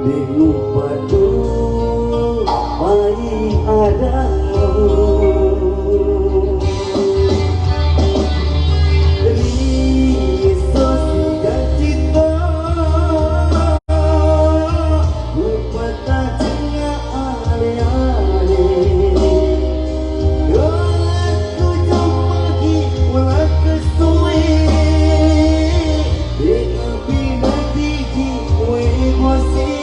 Padu mai adamu riso siga cita upata cenga ale-ale aku jumagi wala kesuwe dengan binati di we masih